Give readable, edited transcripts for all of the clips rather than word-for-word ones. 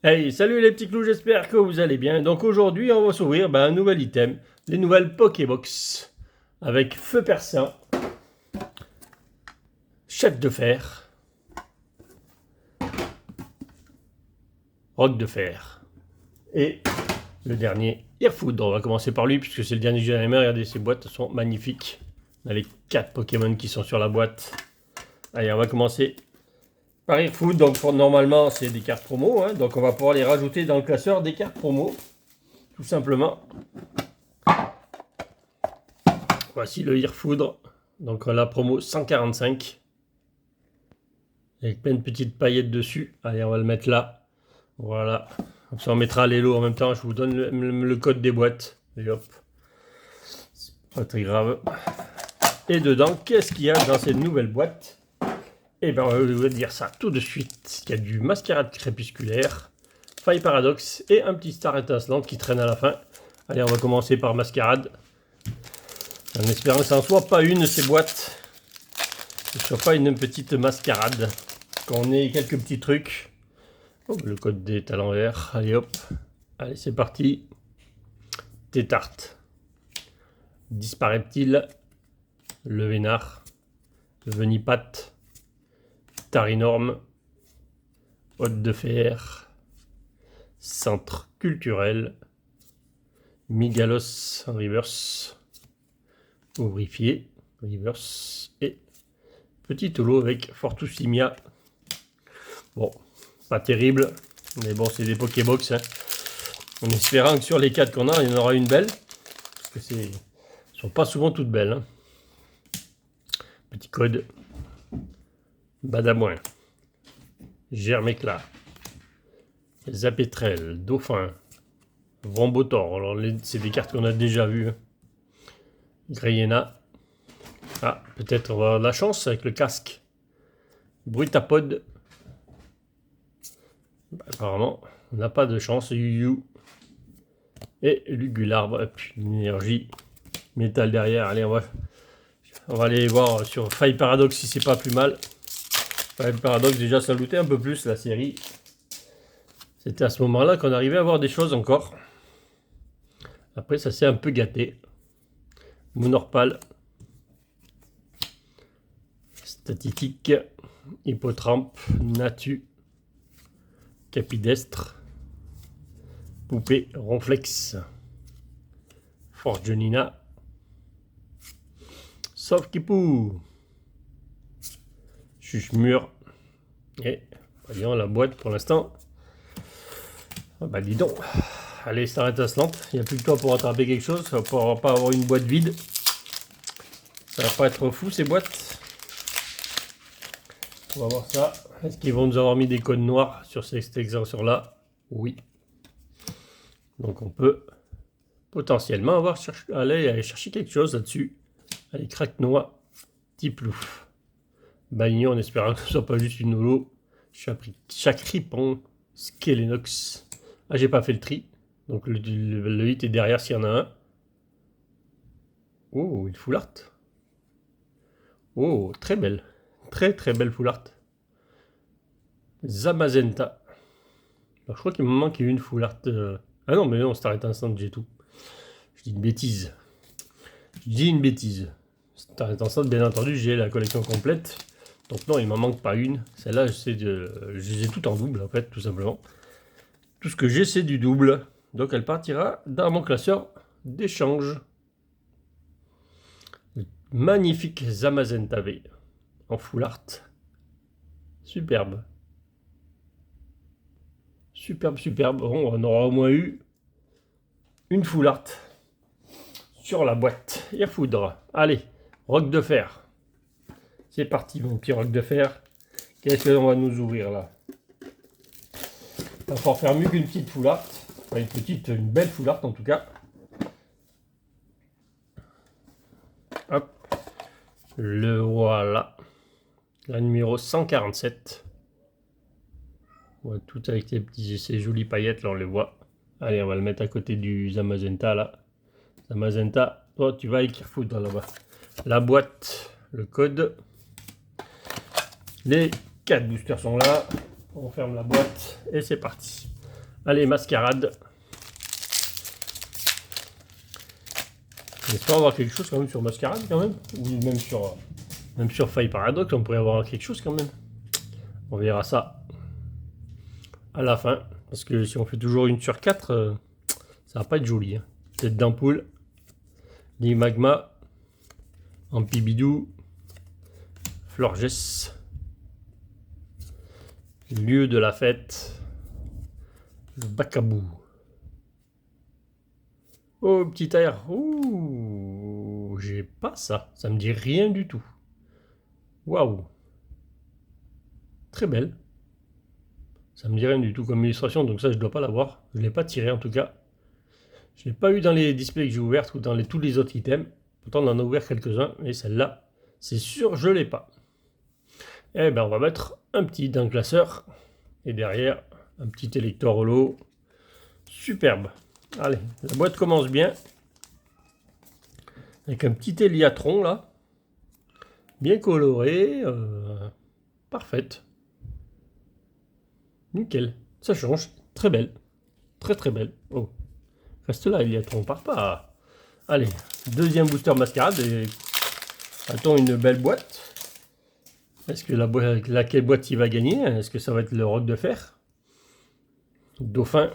Hey, salut les petits clous, j'espère que vous allez bien. Donc aujourd'hui, on va s'ouvrir un nouvel item, les nouvelles Pokébox, avec Feu Perçant, Chef de Fer, Roc de Fer, et le dernier, Airfoudre. On va commencer par lui, puisque c'est le dernier que j'ai dans les mains. Regardez, ces boîtes sont magnifiques. On a les 4 Pokémon qui sont sur la boîte. Allez, on va commencer par Airfoudre. Donc normalement, c'est des cartes promo, hein, donc on va pouvoir les rajouter dans le classeur des cartes promo, tout simplement. Voici le Airfoudre, donc la promo 145, avec plein de petites paillettes dessus. Allez, on va le mettre là, voilà. Comme ça on mettra les lots en même temps, je vous donne le code des boîtes, et hop, c'est pas très grave. Et dedans, qu'est-ce qu'il y a dans cette nouvelle boîte? Et ben on va dire ça tout de suite. Il y a du Mascarade crépusculaire, Faille Paradoxe et un petit Star étincelante qui traîne à la fin. Allez, on va commencer par Mascarade. En espérant que ça n'en soit pas une, ces boîtes. Que ce soit pas une petite mascarade. Qu'on ait quelques petits trucs. Oh, le code est à l'envers. Allez hop. Allez, c'est parti. Tétarte. Disparaît-il? Le Vénard. Le Venipat. Tarinorme. Hôte de Fer. Centre culturel. Migalos en reverse. Ouvrifié, reverse et petit lot avec Fortusimia. Bon, pas terrible, mais bon, c'est des Pokébox. Hein. En espérant que sur les 4 qu'on a, il y en aura une belle. Parce que c'est, sont pas souvent toutes belles. Hein. Petit code. Badamouin. Germéclat. Zapétrel. Dauphin. Vombotor. Alors, c'est des cartes qu'on a déjà vues. Hein. Greyena. Ah, peut-être on va avoir de la chance avec le casque. Brutapod. Apparemment, on n'a pas de chance. Yu-Yu. Et Lugularbre. Une énergie. Métal derrière. Allez, on va aller voir sur Faille Paradoxe si c'est pas plus mal. Faille Paradoxe, déjà, ça lootait un peu plus la série. C'était à ce moment-là qu'on arrivait à voir des choses encore. Après, ça s'est un peu gâté. Moonorpal, Statistique, Hippotrampe, Natu, Capidestre, Poupée, Ronflex, Forgenina, Sauf-Kipou, Chuchemur, et voyons la boîte pour l'instant. Ah bah dis donc, allez, Star étincelante, il n'y a plus que toi pour attraper quelque chose, on ne pourra pas avoir une boîte vide. Ça va pas être fou ces boîtes. On va voir ça. Est-ce qu'ils vont nous avoir mis des codes noirs sur cette extension là? Oui. Donc on peut potentiellement aller chercher quelque chose là-dessus. Allez, craque-noix, type louf. Balignon en espérant que ce soit pas juste une holo. Chacripon, Skelenox. Ah, j'ai pas fait le tri. Donc le hit est derrière s'il y en a un. Oh, une full art. Oh, très belle. Très très belle full art. Zamazenta. Alors, je crois qu'il me manque une full art. Ah non, mais non, Star Étincelante, j'ai tout. Je dis une bêtise. Star Étincelante, bien entendu, j'ai la collection complète. Donc non, il m'en manque pas une. Celle-là, je les ai toutes en double, en fait, tout simplement. Tout ce que j'ai, c'est du double. Donc elle partira dans mon classeur d'échange. Magnifique Zamazenta V en full art. Superbe. Superbe, superbe. Bon, on aura au moins eu une full art sur la boîte. Airfoudre. Allez, Roc de Fer. C'est parti, mon petit Roc de Fer. Qu'est-ce qu'on va nous ouvrir là? Il va falloir faire mieux qu'une petite full art. Enfin, une belle full art en tout cas. Hop. Le voilà. La numéro 147. Ouais, tout avec ces jolies paillettes, là on les voit. Allez, on va le mettre à côté du Zamazenta là. Zamazenta, toi tu vas avec Airfoudre là-bas. La boîte, le code. Les 4 boosters sont là. On ferme la boîte et c'est parti. Allez, mascarade. J'espère avoir quelque chose quand même sur mascarade quand même. Ou même sur Faille Paradox, on pourrait avoir quelque chose quand même. On verra ça à la fin. Parce que si on fait toujours une sur 4, ça va pas être joli. Hein. Tête d'ampoule. Lit magma. Ampibidou. Florges. Lieu de la fête. Le Bacabou. Oh, petit air. Ouh, j'ai pas ça. Ça me dit rien du tout. Waouh. Très belle. Ça me dit rien du tout comme illustration, donc ça, je dois pas l'avoir. Je l'ai pas tiré en tout cas. Je l'ai pas eu dans les displays que j'ai ouverts ou dans tous les autres items. Pourtant, on en a ouvert quelques-uns, mais celle-là, c'est sûr, je l'ai pas. Eh ben, on va mettre un petit dans le classeur. Et derrière, un petit électeur holo. Superbe. Allez, la boîte commence bien. Avec un petit héliatron là. Bien coloré. Parfaite. Nickel. Ça change. Très belle. Très très belle. Oh. Reste là, héliatron. Part pas. Allez, deuxième booster mascarade. Et attends une belle boîte. Est-ce que laquelle boîte il va gagner? Est-ce que ça va être le roc de fer? Dauphin.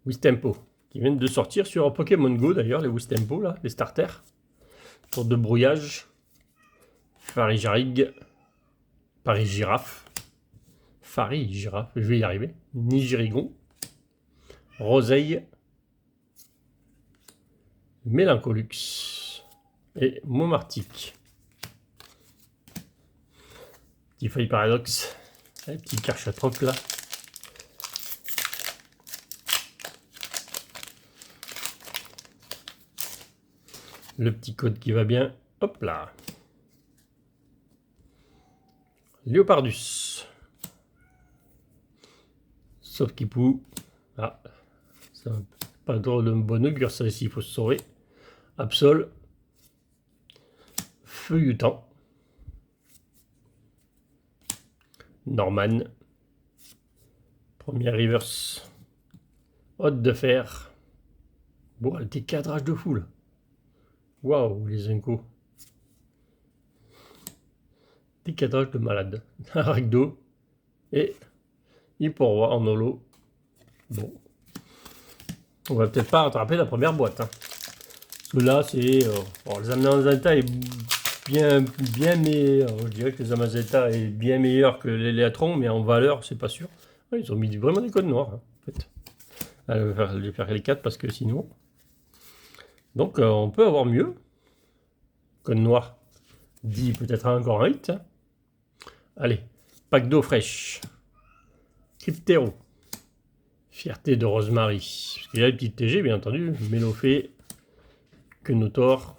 Wistempo. Qui viennent de sortir sur Pokémon Go d'ailleurs, les Wistempo là, les starters. Tour de brouillage. Farijarig. Paris Girafe. Farid Girafe, je vais y arriver. Nigirigon. Roseille. Mélancolux. Et Momartic. Petit feuille paradoxe. Un petit Karchatroc là. Le petit code qui va bien. Hop là. Léopardus. Sauf qu'il poue. Ah, c'est pas drôle de bon augure ça ici, il faut se sauver. Absol. Feuilletant. Norman. Première reverse. Hôte de fer. Bon, des cadrages de fou là. Waouh, les incos. Des cadrages de malade. Aragdo. Et Hipporoi en holo. Bon. On va peut-être pas rattraper la première boîte. Hein. Parce que là, c'est. Bon, les Amazeta est bien meilleur. Je dirais que les Amazeta est bien meilleur que l'Eléatron, mais en valeur, c'est pas sûr. Ouais, ils ont mis vraiment des codes noirs, hein, en fait. Allez, je vais faire les 4 parce que sinon. Donc, on peut avoir mieux. Code noir dit peut-être encore un hit. Hein. Allez, pack d'eau fraîche. Cryptero. Fierté de Rosemary. Parce qu'il y a les petites TG, bien entendu. Mélofée. Quenotor.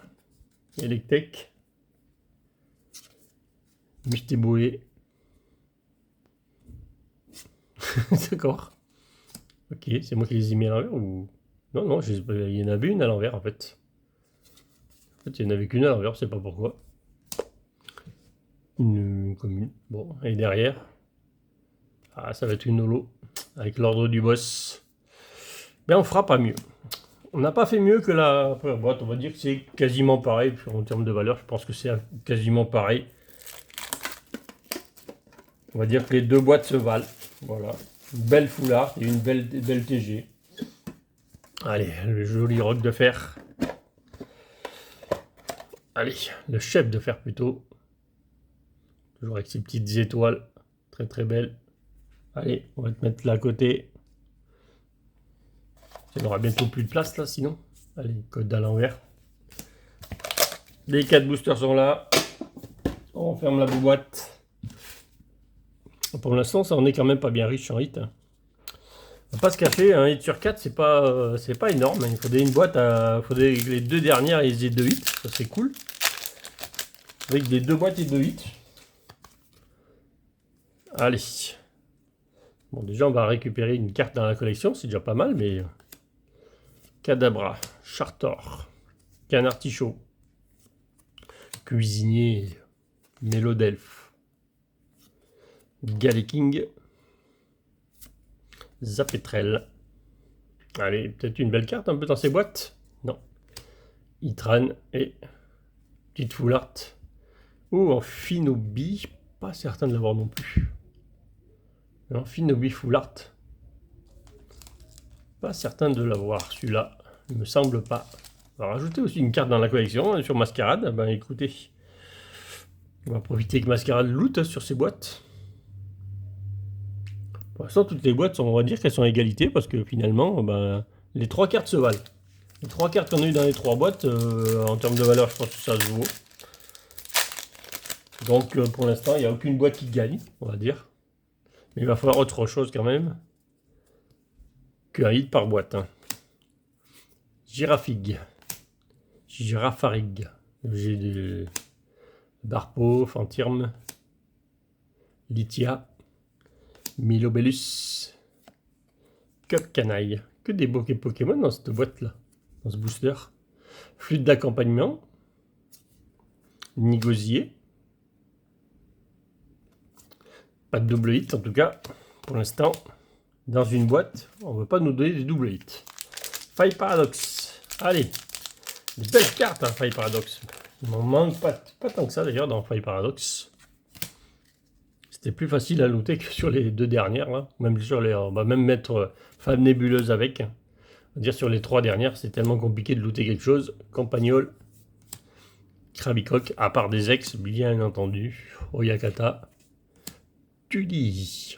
Electek. Mystéboué. D'accord. Ok, c'est moi qui les ai mis à l'envers ou... Non, non, il y en avait une à l'envers en fait. En fait, il n'y en avait qu'une à l'envers, je sais pas pourquoi. Une commune. Bon, et derrière. Ah, ça va être une holo. Avec l'ordre du boss. Ben, on fera pas mieux. On n'a pas fait mieux que la première boîte. On va dire que c'est quasiment pareil. En termes de valeur, je pense que c'est quasiment pareil. On va dire que les deux boîtes se valent. Voilà. Une belle foulard et une belle TG. Allez, le joli roc de fer. Allez, le chef de fer plutôt. Toujours avec ses petites étoiles. Très très belles. Allez, on va te mettre là à côté. Il n'y aura bientôt plus de place là sinon. Allez, code à l'envers. Les 4 boosters sont là. On ferme la boîte. Pour l'instant, ça en est quand même pas bien riche en hit. On va pas se cacher, un hit sur 4, c'est pas énorme. Il faudrait une boîte il faudrait que les deux dernières ils aient 2 hits. Ça serait cool. Avec des 2 boîtes et 2 hits. Allez. Bon, déjà, on va récupérer une carte dans la collection. C'est déjà pas mal, mais... Cadabra, Chartor, Canard Tichot, Cuisinier, Mélodelphe, Galeking, Zapetrel. Allez, peut-être une belle carte un peu dans ces boîtes. Non. Itran et petite full art. Oh, en Finobi. Pas certain de l'avoir non plus. Non, Finobi full art. Pas certain de l'avoir, celui-là. Il me semble pas. On va rajouter aussi une carte dans la collection hein, sur Mascarade. Ben écoutez, on va profiter que Mascarade loot sur ces boîtes. Pour l'instant, toutes les boîtes, on va dire qu'elles sont à égalité parce que finalement, ben, les 3 cartes se valent. Les 3 cartes qu'on a eu dans les 3 boîtes, en termes de valeur, je pense que ça se vaut. Donc pour l'instant, il n'y a aucune boîte qui gagne, on va dire. Mais il va falloir autre chose quand même qu'un hit par boîte. Hein. Girafig. Girafarig. J'ai de Darpo, Fantirm, Lithia, Milobellus, Cup Canaille. Que des bokeh Pokémon dans cette boîte-là, dans ce booster. Flûte d'accompagnement, Nigosier. Pas de double hit en tout cas, pour l'instant. Dans une boîte, on ne veut pas nous donner des double hits. Faille Paradox. Allez, des belles cartes, hein, Faille Paradox. Il m'en manque pas tant que ça d'ailleurs dans Faille Paradox. C'était plus facile à looter que sur les 2 dernières. Là. Même sur les, on va même mettre Femme Nébuleuse avec. On va dire sur les 3 dernières, c'est tellement compliqué de looter quelque chose. Campagnol, Krabicoque, à part des ex, bien entendu. Oyakata, Tully.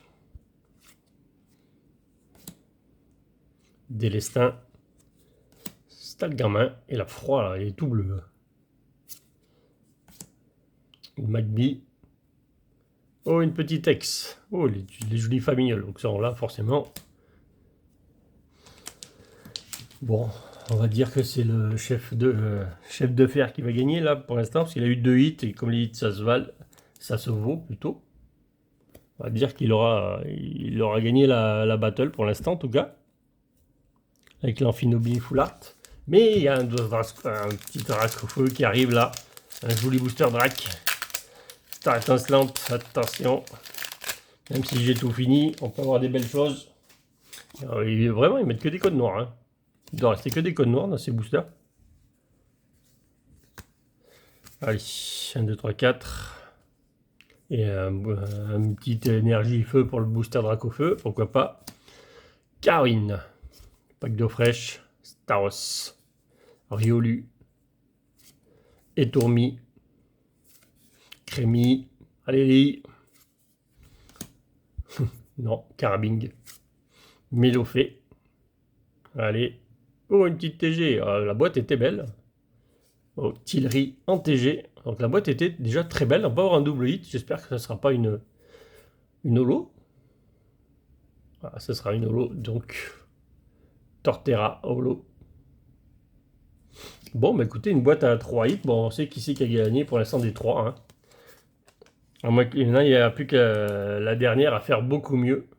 Délestin, Stalgamin et la froid là, il est tout bleu. Magby. Oh, une petite ex. Oh, les jolies familles. Donc ça, là, forcément. Bon, on va dire que c'est le chef de fer qui va gagner là pour l'instant, parce qu'il a eu 2 hits et comme les hits ça se vaut plutôt. On va dire qu'il aura gagné la battle pour l'instant en tout cas. Avec l'Amphinobi Full Art. Mais il y a un petit drac au feu qui arrive là. Un joli booster drac. Star étincelante, attention. Même si j'ai tout fini, on peut avoir des belles choses. Alors, vraiment, ils mettent que des codes noirs. Hein. Il doit rester que des codes noirs dans ces boosters. Allez, 1, 2, 3, 4. Et une petite énergie feu pour le booster drac au feu, pourquoi pas. Caroline. Pack d'eau fraîche, Staros, Riolu, Etourmi, Crémy, allez, non, Carabing, Mélofé, allez, oh une petite TG, la boîte était belle, oh, Tillery en TG, donc la boîte était déjà très belle, on va avoir un double hit, j'espère que ça ne sera pas une holo, voilà, ce sera une holo, donc... Torterra holo. Bon, bah écoutez, une boîte à 3 hits. Bon, on sait qui c'est qui a gagné pour l'instant des 3. Hein. À moins qu'il n'y a plus que la dernière à faire beaucoup mieux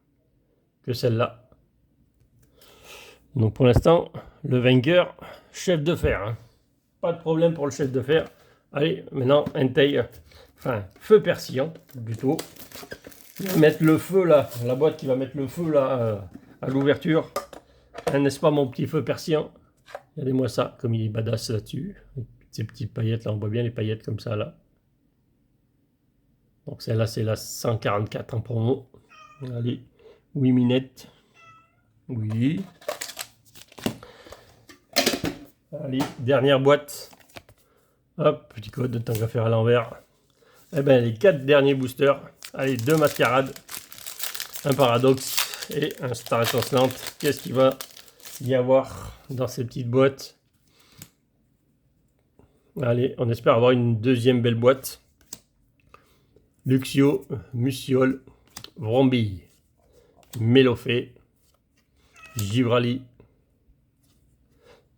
que celle-là. Donc pour l'instant, le vainqueur, chef de fer. Hein. Pas de problème pour le chef de fer. Allez, maintenant, Entei. Enfin, feu persillant, plutôt. Il va mettre le feu là. La boîte qui va mettre le feu là à l'ouverture. N'est-ce pas mon petit feu persillant? Regardez-moi ça, comme il est badass là-dessus. Ces petites paillettes là, on voit bien les paillettes comme ça là. Donc celle-là c'est la 144 en promo. Allez, oui minette. Oui. Allez, dernière boîte. Hop, petit code, tant qu'à faire à l'envers. Eh bien les 4 derniers boosters. Allez, 2 mascarades, un paradoxe et un star étincelante. Qu'est-ce qu'il va y avoir dans ces petites boîtes? Allez, on espère avoir une deuxième belle boîte. Luxio, Musiol, Vrombi, Mélofé, Givrali,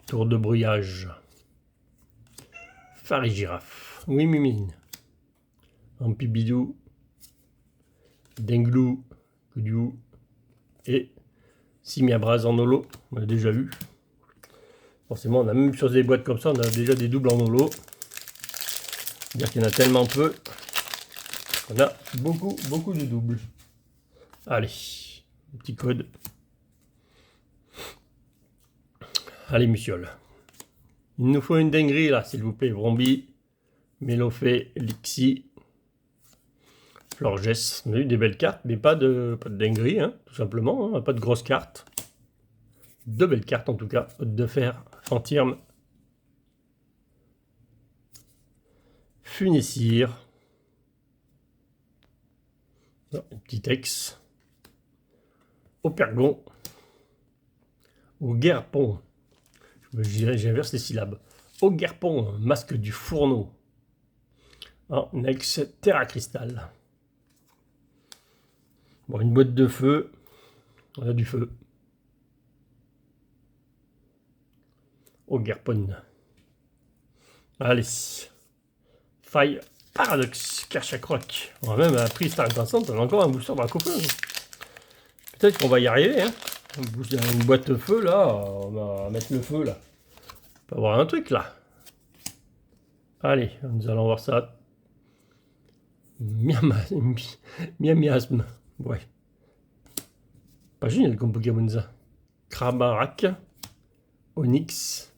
Tour de Brouillage, Farigiraffe, Oui Mimine, Ampibidou, Denglou, Kudiou et Simiabraz en holo, on a déjà vu. Forcément, on a même sur des boîtes comme ça, on a déjà des doubles en holo. C'est-à-dire qu'il y en a tellement peu qu'on a beaucoup de doubles. Allez, petit code. Allez, Muciole. Il nous faut une dinguerie là, s'il vous plaît. Bromby, Mélofée, Lixi, Florges. On a eu des belles cartes, mais pas de dinguerie, hein, tout simplement. Hein, pas de grosses cartes. De belles cartes en tout cas. De fer, Fantirme, Funessire. Un petit ex. Opergon. Au Guerpon. J'inverse les syllabes. Au Guerpon, masque du fourneau. En ex Terra Cristal. Bon, une boîte de feu. On a du feu. Au Guerpon. Allez. Faille Paradoxe. Cache à croc. On a même un prix Star Intensante. On a encore un booster dans la coupe. Peut-être qu'on va y arriver. Hein. Une boîte de feu là. On va mettre le feu là. On peut avoir un truc là. Allez, nous allons voir ça. Miasme. Ouais. Pas génial comme Pokémon ça. Krabarak. Onyx.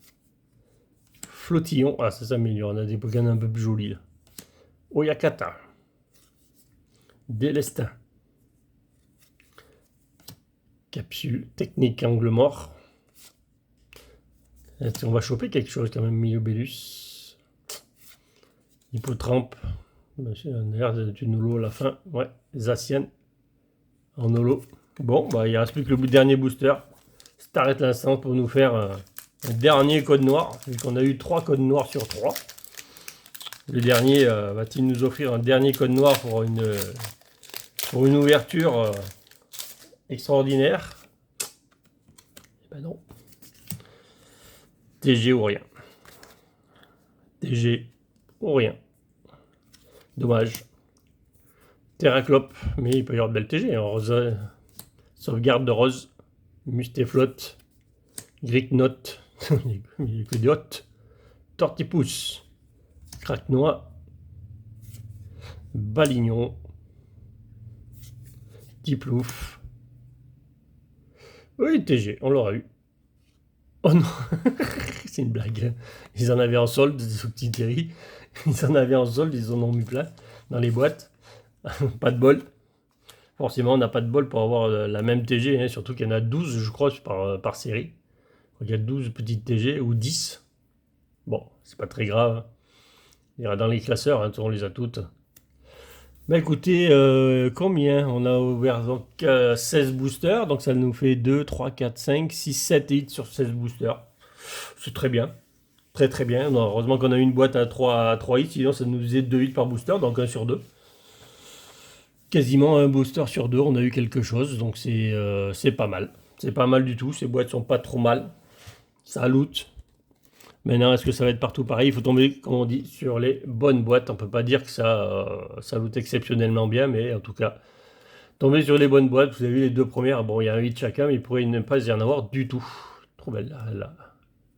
Flottillon. Ah, ça s'améliore. On a des Pokémon un peu plus jolis là. Oyakata. Délestin. Capsule technique angle mort. On va choper quelque chose quand même. Miliobellus. Hippotrampe. D'ailleurs, une holo à la fin. Ouais, Zacian. En holo. Bon, bah, il ne reste plus que le dernier booster. T'arrêtes l'instant pour nous faire un dernier code noir. Vu qu'on a eu 3 codes noirs sur 3. Le dernier va-t-il nous offrir un dernier code noir pour une ouverture extraordinaire? Eh ben non. TG ou rien. TG ou rien. Dommage. Terraclope, mais il peut y avoir de belles TG. Rose, sauvegarde de rose. Mustéflotte. Gricknote. Il n'y a que des hottes. Tortipousse. Craque-noix. Balignon. Tiplouf. Oui, TG, on l'aura eu. Oh non, c'est une blague. Ils en avaient en solde, ce petit Terry. Ils en avaient en solde, ils en ont mis plein dans les boîtes. Pas de bol. Forcément, on n'a pas de bol pour avoir la même TG, hein, surtout qu'il y en a 12, je crois, par série. Il y a 12 petites TG ou 10. Bon, c'est pas très grave. Il y aura dans les classeurs, hein, on les a toutes. Bah écoutez, combien? On a ouvert donc 16 boosters, donc ça nous fait 2, 3, 4, 5, 6, 7 hits sur 16 boosters. C'est très bien. Très très bien. Non, heureusement qu'on a eu une boîte à 3 hits, sinon ça nous faisait 2 hits par booster, donc 1 sur 2. Quasiment un booster sur 2, on a eu quelque chose, donc c'est pas mal. C'est pas mal du tout, ces boîtes sont pas trop mal. Ça loot. Maintenant, est-ce que ça va être partout pareil? Il faut tomber, comme on dit, sur les bonnes boîtes. On peut pas dire que ça loot exceptionnellement bien, mais en tout cas, tomber sur les bonnes boîtes. Vous avez vu les 2 premières, bon, il y a un hit chacun, mais il pourrait ne pas y en avoir du tout. Trop belle, là.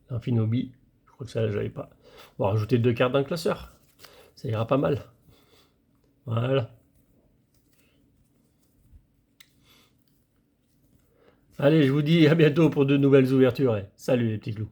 L'infinobi, je crois que ça, j'avais pas. On va rajouter 2 cartes dans le classeur. Ça ira pas mal. Voilà. Allez, je vous dis à bientôt pour de nouvelles ouvertures. Salut les petits clous.